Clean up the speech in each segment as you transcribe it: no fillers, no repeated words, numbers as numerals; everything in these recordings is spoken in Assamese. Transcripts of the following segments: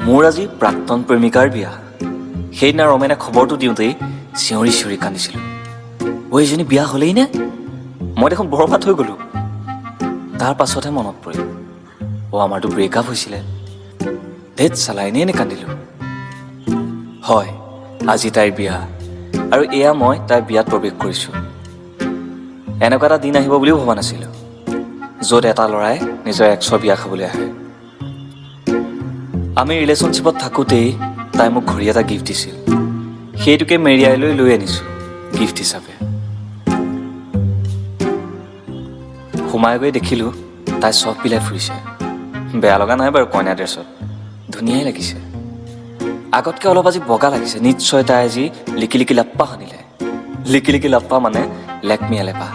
মোৰ আজি প্ৰাক্তন প্ৰেমিকাৰ বিয়া। সেইদিনা ৰমেনে খবৰটো দিওঁতেই চিঞৰি চিঞৰি কান্দিছিলোঁ। এইজনী বিয়া হ'লেই নে? মই দেখোন বৰবাদ হৈ গ'লোঁ। তাৰ পাছতহে মনত পৰিল, আমাৰতো ব্ৰেকআপ হৈছিলে। ধেৎ চালা, এনেই কান্দিলোঁ। হয়, আজি তাইৰ বিয়া, আৰু এয়া মই তাইৰ বিয়াত প্ৰৱেশ কৰিছোঁ। এনেকুৱা এটা দিন আহিব বুলিও ভবা নাছিলোঁ, য'ত এটা ল'ৰাই নিজৰ এক্সৰ বিয়া খাবলৈ আহে। আমি ৰিলেশ্যনশ্বিপত থাকোঁতেই তাই মোক ঘড়ী এটা গিফ্ট দিছিল। সেইটোকে মেৰিয়াইলৈ লৈ আনিছোঁ গিফ্ট হিচাপে। সোমাই গৈ দেখিলোঁ তাই চখ পিলাই ফুৰিছে। বেয়া লগা নাই বাৰু, কইনা ড্ৰেছত ধুনীয়াই লাগিছে। আগতকৈ অলপ আজি বগা লাগিছে। নিশ্চয় তাই আজি লিকি লিকি লাপ্পা সানিলে। লিকি লিকি লাপ্পা মানে লেকমি এলেপা।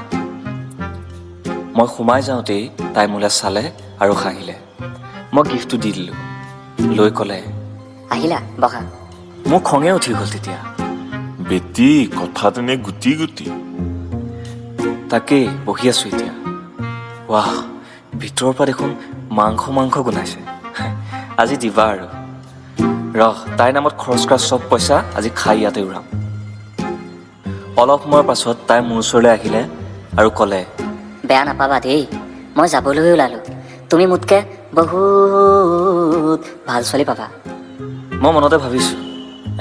মই সোমাই যাওঁতেই তাই মোলৈ চালে আৰু হাঁহিলে। মই গিফ্টটো দি দিলোঁ। লৈ ক'লে, আহিলা বহা। মোৰ খঙে উঠি গ'ল তেতিয়া। বেটি কথা তেনে গুটি গুটি। তাকেই বহি আছোঁ এতিয়া। ৱাহ, ভিতৰৰ পৰা দেখোন মাংস মাংস গোন্ধাইছে। আজি দিবা আৰু। ৰহ, তাইৰ নামত খৰচ কৰা চব পইচা আজি খাই ইয়াতে উৰাম। অলপ সময়ৰ পাছত তাই মোৰ ওচৰলৈ আহিলে আৰু ক'লে, বেয়া নাপাবা দেই, মই যাবলৈ ওলালোঁ। তুমি মোতকৈ বহুত ভাল ছোৱালী পাবা। মই মনতে ভাবিছোঁ,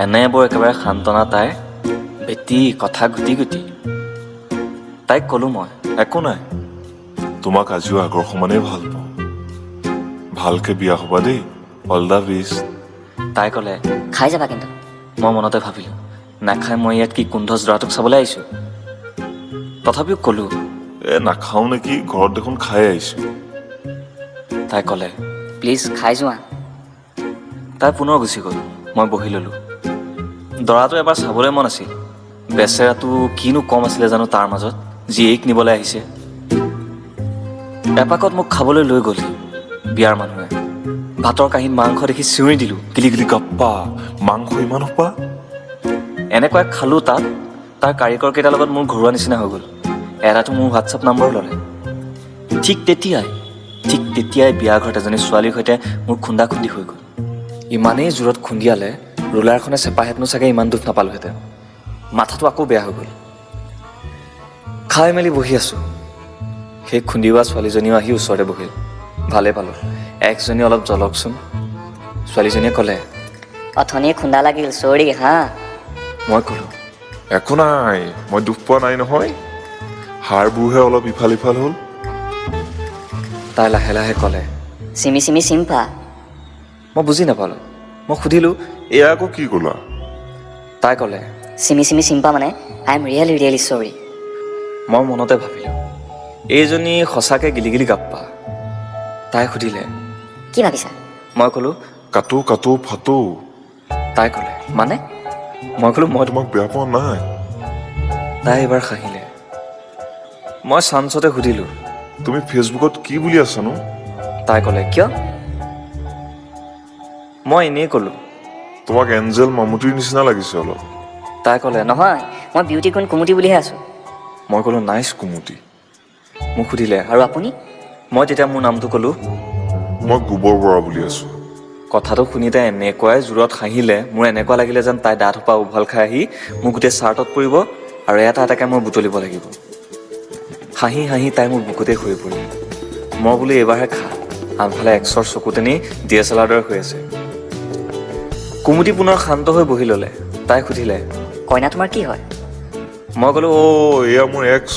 এনে বৰ একেবাৰে সান্তনা তাইৰ। বেটি কথা গুটি গুটি। তাইক ক'লোঁ মই, একো নাই, তোমাক আজিও আগৰ সমানেই ভাল পাওঁ। ভালকে বিয়া হ'বা দেই, অল দ্য বেষ্ট। তাই ক'লে, খাই যাবা কিন্তু। মই মনতে ভাবিলোঁ, নাখাই মই ইয়াত কি কুণ্ঠ জোৰাটোক চাবলৈ আহিছোঁ। তথাপিও ক'লোঁ, নাখাওঁ নেকি, ঘৰত দেখোন খাই আহিছোঁ। তাই ক'লে, প্লিজ খাই যোৱা। তাই পুনৰ গুচি গ'ল। মই বহি ল'লোঁ। দৰাটো এবাৰ চাবলৈ মন আছিল। বেচেৰাটো কিনো কম আছিলে জানো তাৰ মাজত, জীয়েক নিবলৈ আহিছে। এপাকত মোক খাবলৈ লৈ গ'ল বিয়াৰ মানুহে। ভাতৰ কাঁহীত মাংস দেখি চিঞৰি দিলোঁ, গিলি গিলি গাপ্পা, মাংস ইমান সোপা। এনেকুৱাই খালোঁ তাত। তাৰ কাৰিকৰ কেইটাৰ লগত মোৰ ঘৰুৱা নিচিনা হৈ গ'ল। এটাতো মোৰ হোৱাটছআপ নম্বৰ ল'লে। ঠিক তেতিয়াই বিয়া ঘৰত এজনী ছোৱালীৰ সৈতে মোৰ খুন্দা খুন্দি হৈ গ'ল। ইমানেই জোৰত খুন্দিয়ালে, ৰোলাৰখনে চেপাহেঁতেনো চাগে ইমান দুখ নাপালোহেঁতেন। মাথাটো আকৌ বেয়া হৈ গ'ল। খাই মেলি বহি আছোঁ। সেই খুন্দিওৱা ছোৱালীজনীও আহি ওচৰতে বহিল। ভালে পালোঁ, এক্সজনী অলপ জ্বলকচোন। ছোৱালীজনীয়ে ক'লে, অথনিয়ে খুন্দা লাগিল, চৰি হা। মই ক'লোঁ, একো নাই, মই দুখ পোৱা নাই নহয়, হাড়বোৰহে অলপ ইফাল সিফাল হ'ল। তাই লাহে লাহে ক'লে, চিমি চিমি চিম্পা। মই বুজি নাপালোঁ। মই সুধিলোঁ, এয়া আকৌ কি ক'লা? তাই ক'লে, চিমি চিমি চিম্পা মানে আই এম ৰিয়েলি ৰিয়েলি চৰি। মই মনতে ভাবিলোঁ, এইজনী সঁচাকৈ গিলি গিলি গাপ্পা। তাই সুধিলে, কি ভাবিছা? মই ক'লোঁ, কাটো কাটো ফাটো। তাই ক'লে, মানে? মই ক'লোঁ, মই তোমাক বেয়া পোৱা নাই। তাই এবাৰ হাঁহিলে। মই চাঞ্চতে সুধিলোঁ, তুমি ফেচবুকত কি বুলি আছানো? তাই ক'লে, কিয়? মই এনেই ক'লোঁ। তোমাক এঞ্জেল মামুটিৰ নিচিনা লাগিছে অলপ। তাই ক'লে, নহয়, মই বিউটি কুইন কুমুটি বুলিহে আছোঁ। মই ক'লোঁ, নাইচ কুমুটি। মোক সুধিলে, আৰু আপুনি? মই তেতিয়া মোৰ নামটো ক'লোঁ। মই গোবৰ বৰা বুলি আছোঁ। কথাটো শুনি তাই এনেকুৱাই জোৰত হাঁহিলে, মোৰ এনেকুৱা লাগিলে যেন তাই দাঁত সোপা উভাল খাই আহি মোৰ গোটেই চাৰ্টত পৰিব আৰু এটা এটাকৈ মই বুটলিব লাগিব। হাঁহি হাঁহি তাই মোৰ বুকুতেই হৈ পৰিল। মই বোলো, এইবাৰহে খা। আনফালে এক্সৰ চকুতেনি DSLR দৰে হৈ আছে। কুমুটি পুনৰ শান্ত হৈ বহি ল'লে। তাই সুধিলে, কইনা তোমাৰ কি হয়? মই ক'লোঁ, এয়া মোৰ এক্স।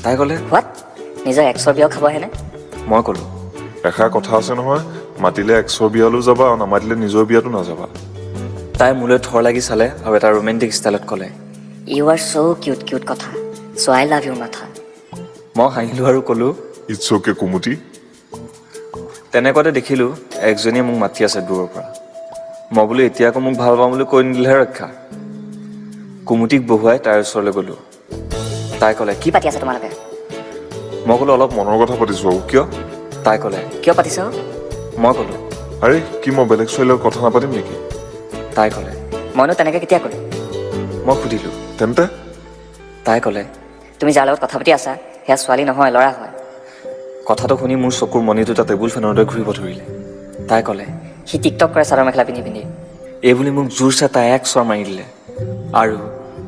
তাই ক'লে, হোৱাট? নিজৰ এক্সৰ বিয়াও খাব আহেনে? মই ক'লোঁ, এষাৰ কথা আছে নহয়, মাতিলে এক্সৰ বিয়ালৈ যাবা আৰু নামাতিলে নিজৰ বিয়াতো নাযাবা। তাই মোলৈ থৰ লাগি চালে আৰু এটা ৰোমেণ্টিক ষ্টাইলত ক'লে, ইউ আৰ চ' কিউট কিউট কথা, চ' আই লাভ ইউৰ মাথা। মই হাঁহিলোঁ আৰু ক'লোঁ, ইটছ অ'কে কুমুটি। তেনেকুৱাতে দেখিলোঁ একজনীয়ে মোক মাতি আছে দূৰৰ পৰা। মই বোলো, এতিয়া আকৌ মোক ভাল পাওঁ বুলি কৈ নিদিলেহে ৰক্ষা। কুমুটিক বহুৱাই তাইৰ ওচৰলৈ গ'লোঁ। তাই ক'লে, কি পাতি আছে তোমালোকে? মই ক'লো, অলপ মনৰ কথা পাতিছোঁ আৰু। কিয়? তাই ক'লে, কিয় পাতিছ? মই ক'লোঁ, আৰে কি মই বেলেগ ছোৱালীৰ লগত কথা নাপাতিম নেকি? তাই ক'লে, মইনো তেনেকৈ কেতিয়া ক'লোঁ? মই সুধিলোঁ, তেন্তে? তাই ক'লে, তুমি যাৰ লগত কথা পাতি আছা সেয়া ছোৱালী নহয়, ল'ৰা হয়। কথাটো শুনি মোৰ চকুৰ মণি দুটা টেবুল ফেনৰ দৰে ঘূৰিব ধৰিলে। তাই ক'লে, সি টিকটক কৰে চাদৰ মেখেলা পিন্ধি পিন্ধি। এইবুলি মোক জোৰছে তাই এক চৰ মাৰি দিলে আৰু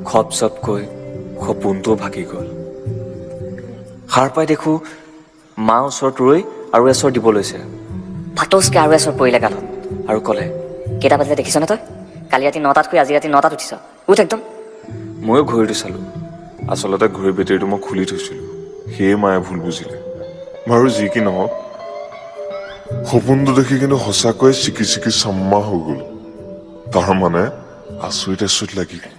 খপ চপকৈ সপোনটোও ভাগি গ'ল। সাৰ পাই দেখোঁ মা ওচৰত ৰৈ আৰু এচৰ দিব লৈছে ফাটৌচকে আৰু এচৰ পৰিলে গালত আৰু ক'লে, কেইটা বাজিলে দেখিছনে তই? কালি ৰাতি 9টাত শুই আজি ৰাতি 9টাত উঠিছ, উঠ একদম। ময়ো ঘড়ীটো চালোঁ। আচলতে ঘড়ীৰ বেটেৰীটো মই খুলি থৈছিলোঁ, সেয়ে মায়ে ভুল বুজিলে। বাৰু যি কি নহওক, সপোনটো দেখি কিন্তু সঁচাকৈয়ে চিকি চিকি চাম্মা হৈ গ'ল। তাৰ মানে আচৰিত লাগি গ'ল।